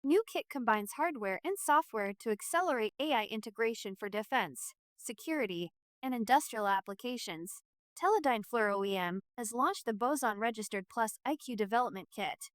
New kit combines hardware and software to accelerate AI integration for defense, security, and industrial applications. Teledyne FLIR OEM has launched the Boson Registered Plus IQ Development Kit,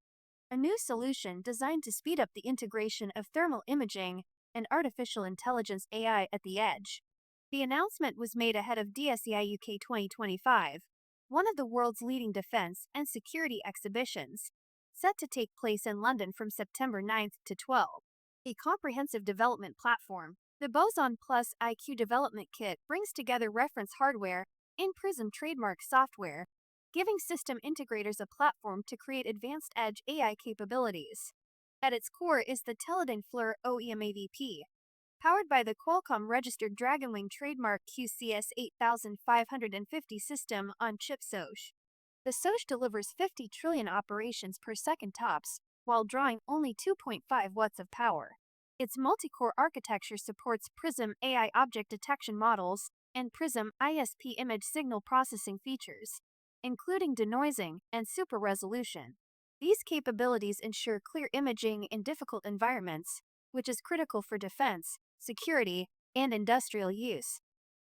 a new solution designed to speed up the integration of thermal imaging and artificial intelligence AI at the edge. The announcement was made ahead of DSEI UK 2025, one of the world's leading defense and security exhibitions, set to take place in London from September 9th to 12th. A comprehensive development platform, the Boson Plus IQ Development Kit brings together reference hardware and Prism trademark software, giving system integrators a platform to create advanced edge AI capabilities. At its core is the Teledyne FLIR OEM AVP, powered by the Qualcomm registered Dragonwing trademark QCS8550 system on chip SOC. The SOC delivers 50 trillion operations per second tops, while drawing only 2.5 watts of power. Its multi-core architecture supports Prism AI object detection models and Prism ISP image signal processing features, including denoising and super resolution. These capabilities ensure clear imaging in difficult environments, which is critical for defense, security, and industrial use.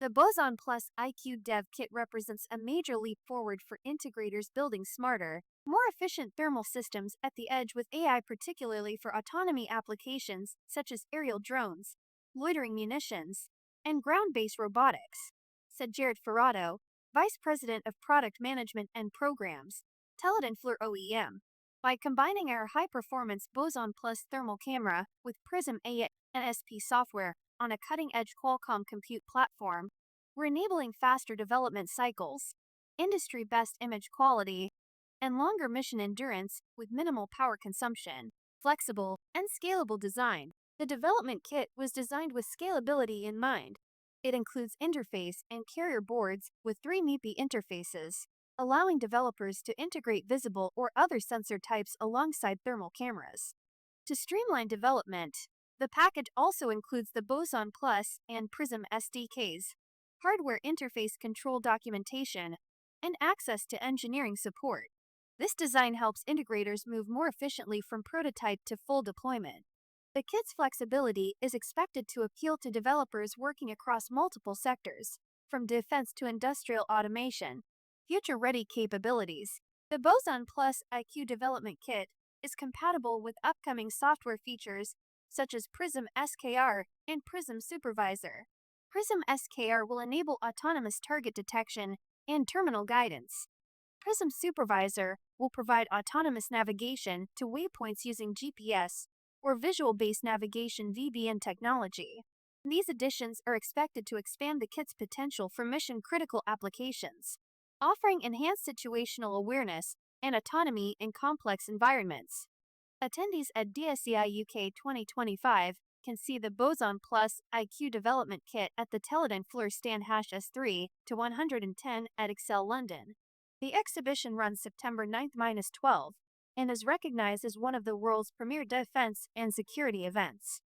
The Boson Plus IQ Dev Kit represents a major leap forward for integrators building smarter, more efficient thermal systems at the edge with AI, particularly for autonomy applications such as aerial drones, loitering munitions, and ground-based robotics, said Jared Ferrato, Vice President of Product Management and Programs, Teledyne FLIR OEM. By combining our high-performance Boson Plus thermal camera with Prism ANSP software on a cutting-edge Qualcomm compute platform, we're enabling faster development cycles, industry-best image quality, and longer mission endurance with minimal power consumption. Flexible and scalable design. The development kit was designed with scalability in mind. It includes interface and carrier boards with 3 MIPI interfaces, allowing developers to integrate visible or other sensor types alongside thermal cameras. To streamline development, the package also includes the Boson Plus and Prism SDKs, hardware interface control documentation, and access to engineering support. This design helps integrators move more efficiently from prototype to full deployment. The kit's flexibility is expected to appeal to developers working across multiple sectors, from defense to industrial automation. Future-ready capabilities. The Boson Plus IQ Development Kit is compatible with upcoming software features such as Prism SKR and Prism Supervisor. Prism SKR will enable autonomous target detection and terminal guidance. Prism Supervisor will provide autonomous navigation to waypoints using GPS or visual-based navigation (VBN) technology. These additions are expected to expand the kit's potential for mission-critical applications, offering enhanced situational awareness and autonomy in complex environments. Attendees at DSEI UK 2025 can see the Boson Plus IQ Development Kit at the Teledyne FLIR stand #S3 to 110 at Excel London. The exhibition runs September 9th-12 and is recognized as one of the world's premier defense and security events.